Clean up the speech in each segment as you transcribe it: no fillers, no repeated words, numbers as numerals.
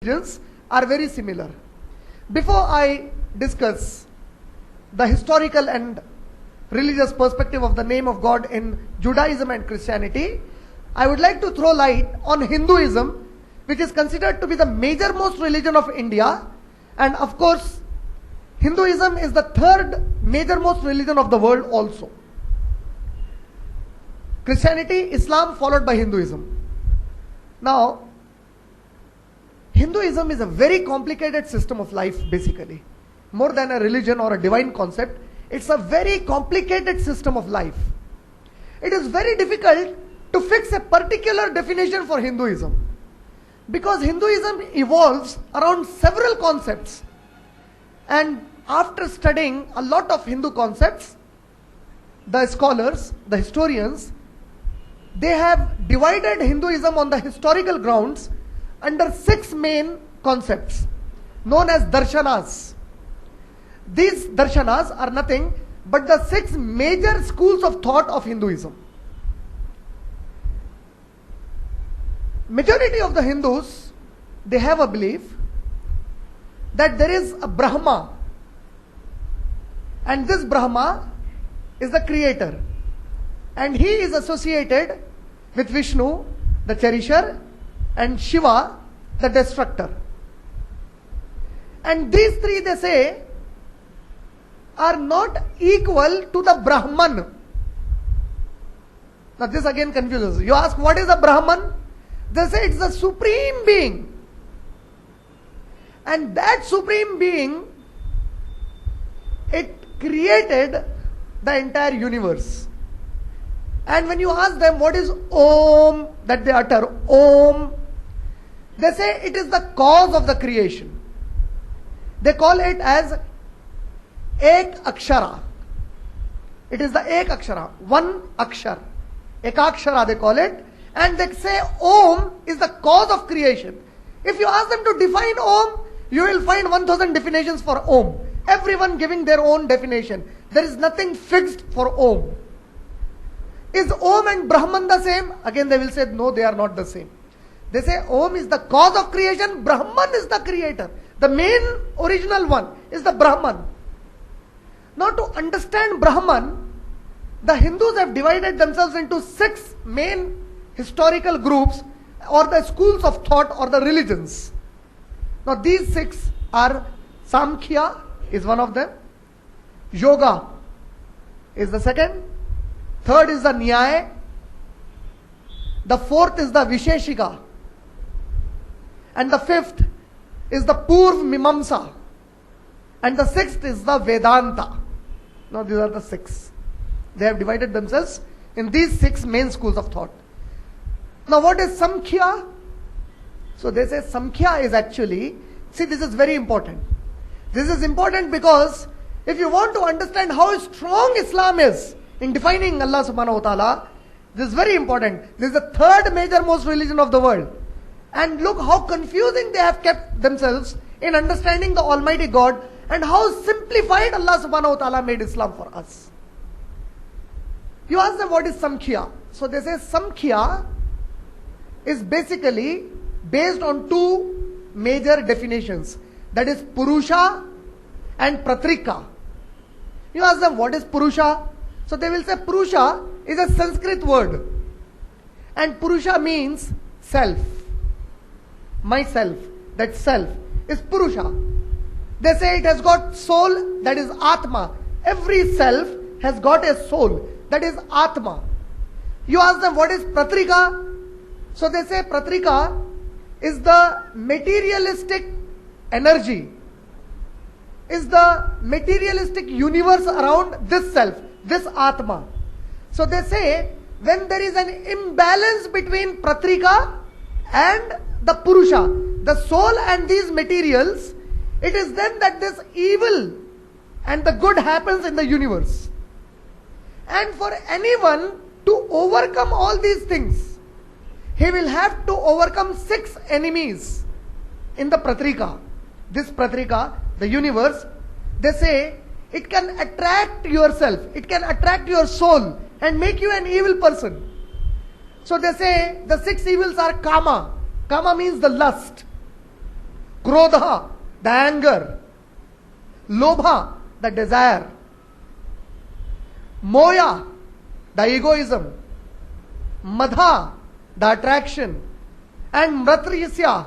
religions are very similar. Before I discuss the historical and religious perspective of the name of God in Judaism and Christianity, I would like to throw light on Hinduism, which is considered to be the major-most religion of India, and of course Hinduism is the third major-most religion of the world also. Christianity, Islam, followed by Hinduism. Now, Hinduism is a very complicated system of life basically. More than a religion or a divine concept, it's a very complicated system of life. It is very difficult to fix a particular definition for Hinduism, because Hinduism evolves around several concepts, and after studying a lot of Hindu concepts, the scholars, the historians, they have divided Hinduism on the historical grounds under 6 main concepts known as darshanas. These darshanas are nothing but the 6 major schools of thought of Hinduism. Majority of the Hindus, they have a belief that there is a Brahma, and this Brahma is the creator, and he is associated with Vishnu, the cherisher, and Shiva, the destructor. And these 3, they say, are not equal to the Brahman. Now this again confuses. You ask, what is a Brahman? They say it's the supreme being. And that supreme being, it created the entire universe. And when you ask them what is Om, that they utter, Om, they say it is the cause of the creation. They call it as Ek Akshara. It is the Ek Akshara, one Akshar. Ekakshara they call it. And they say Om is the cause of creation. If you ask them to define Om, you will find 1000 definitions for Om. Everyone giving their own definition. There is nothing fixed for Om. Is Om and Brahman the same? Again they will say no, they are not the same. They say Om is the cause of creation, Brahman is the creator. The main original one is the Brahman. Now to understand Brahman, the Hindus have divided themselves into 6 main historical groups, or the schools of thought, or the religions. Now these 6 are Samkhya is one of them, Yoga is the second, third is the Nyaya, the fourth is the Visheshika, and the fifth is the Purv Mimamsa, and the 6th is the Vedanta. Now these are the 6. They have divided themselves in these 6 main schools of thought. Now what is Samkhya? So they say Samkhya is actually, see, this is very important. This is important because if you want to understand how strong Islam is in defining Allah subhanahu wa ta'ala, this is very important. This is the third major most religion of the world. And look how confusing they have kept themselves in understanding the Almighty God, and how simplified Allah subhanahu wa ta'ala made Islam for us. You ask them what is Samkhya. So they say Samkhya is basically based on 2 major definitions. That is Purusha and Pratrika. You ask them what is Purusha. So they will say Purusha is a Sanskrit word. And Purusha means self. Myself. That self is Purusha. They say it has got soul, that is Atma. Every self has got a soul, that is Atma. You ask them what is Pratrika. So they say Pratrika is the materialistic energy, is the materialistic universe around this self, this Atma. So they say when there is an imbalance between Pratrika and the Purusha, the soul and these materials, it is then that this evil and the good happens in the universe. And for anyone to overcome all these things, he will have to overcome 6 enemies in the Pratrika. This Pratrika, the universe, they say it can attract yourself, it can attract your soul and make you an evil person. So they say the 6 evils are Kama. Kama means the lust. Krodha, the anger. Lobha, the desire. Moya, the egoism. Madha, the attraction. And Mratriyasya,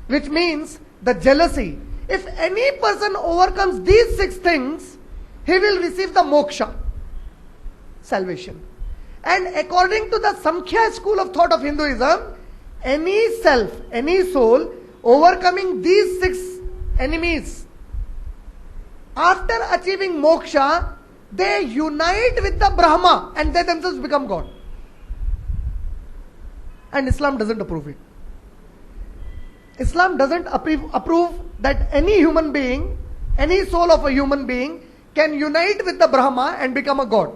which means the jealousy. If any person overcomes these 6 things, he will receive the moksha, salvation. And according to the Samkhya school of thought of Hinduism, any self, any soul overcoming these 6 enemies, after achieving moksha, they unite with the Brahma and they themselves become God. And Islam doesn't approve it. Islam doesn't approve that any human being, any soul of a human being can unite with the Brahma and become a God.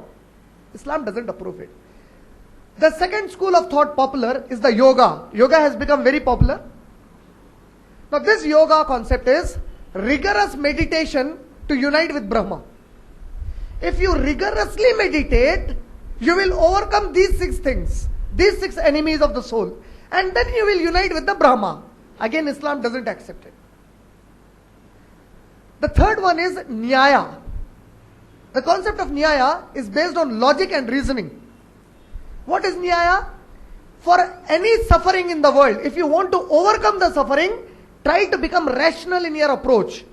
Islam doesn't approve it. The second school of thought popular is the yoga. Yoga has become very popular. Now this yoga concept is rigorous meditation to unite with Brahma. If you rigorously meditate, you will overcome these 6 things, these 6 enemies of the soul, and then you will unite with the Brahma. Again, Islam doesn't accept it. The third one is Nyaya. The concept of Nyaya is based on logic and reasoning. What is Nyaya? For any suffering in the world, if you want to overcome the suffering, try to become rational in your approach.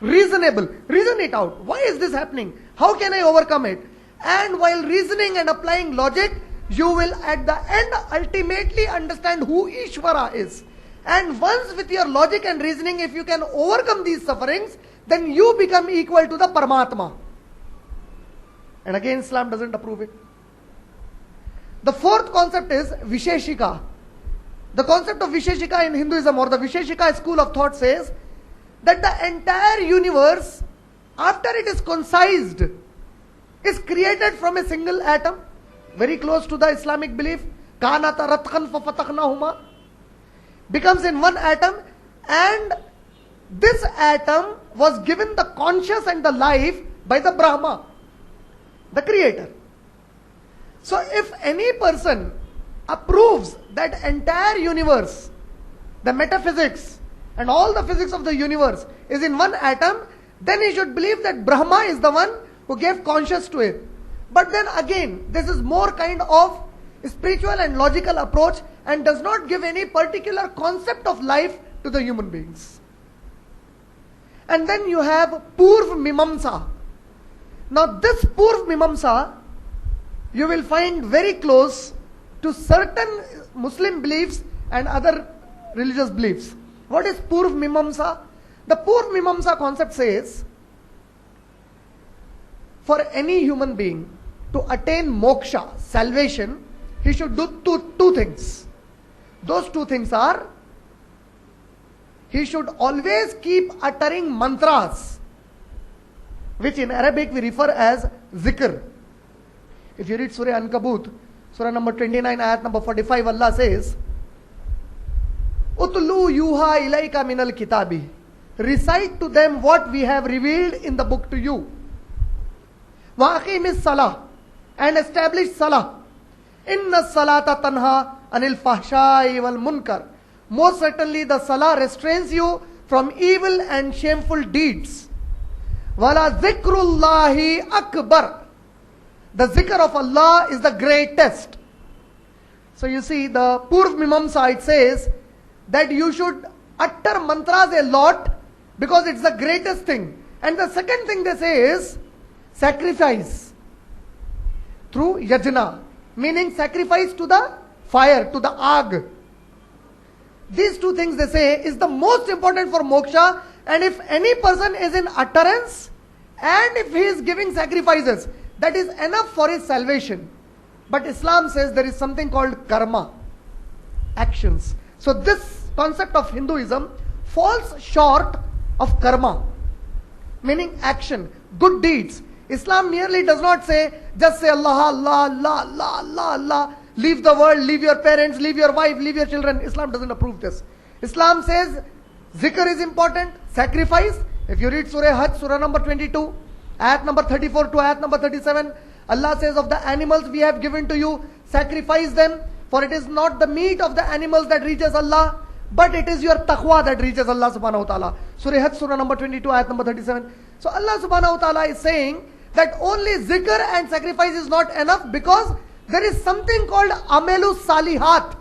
Reasonable. Reason it out. Why is this happening? How can I overcome it? And while reasoning and applying logic, you will at the end ultimately understand who Ishvara is. And once with your logic and reasoning, if you can overcome these sufferings, then you become equal to the Paramatma. And again, Islam doesn't approve it. The fourth concept is Visheshika. The concept of Visheshika in Hinduism, or the Visheshika school of thought, says that the entire universe, after it is concised, is created from a single atom, very close to the Islamic belief. Kanata ratkan fafataknahuma, becomes in one atom, and this atom was given the conscious and the life by the Brahma, the creator. So if any person approves that entire universe, the metaphysics and all the physics of the universe is in one atom, then he should believe that Brahma is the one who gave conscious to it. But then again, this is more kind of spiritual and logical approach and does not give any particular concept of life to the human beings. And then you have Purv Mimamsa. Now this Purv Mimamsa you will find very close to certain Muslim beliefs and other religious beliefs. What is Purv Mimamsa? The Purv Mimamsa concept says, for any human being to attain moksha, salvation, he should do two things. Those 2 things are, he should always keep uttering mantras, which in Arabic we refer as zikr. If you read Surah Ankabut, Surah number 29, ayat number 45, Allah says, Utlu yuha ilayka minal kitabi. Recite to them what we have revealed in the book to you. Wa aqimis salah, and establish salah. Inna salata tanha anil fahshai wal munkar. Most certainly the salah restrains you from evil and shameful deeds. Wala zikrullahi akbar. The zikr of Allah is the greatest. So you see, the Purv Mimamsa, it says that you should utter mantras a lot because it's the greatest thing. And the second thing they say is sacrifice through yajna, meaning sacrifice to the fire, to the ag. These 2 things they say is the most important for moksha, and if any person is in utterance and if he is giving sacrifices, that is enough for his salvation. But Islam says there is something called karma, actions. So this concept of Hinduism falls short of karma, meaning action, good deeds. Islam merely does not say, just say Allah, Allah, Allah, Allah, Allah, Allah, leave the world, leave your parents, leave your wife, leave your children. Islam doesn't approve this. Islam says zikr is important, sacrifice. If you read Surah Hajj, Surah number 22, ayat number 34 to ayat number 37, Allah says, of the animals we have given to you, sacrifice them, for it is not the meat of the animals that reaches Allah, but it is your taqwa that reaches Allah subhanahu wa ta'ala. Surah Hajj, surah number 22, ayat number 37. So Allah subhanahu wa ta'ala is saying that only zikr and sacrifice is not enough, because there is something called amalu salihat.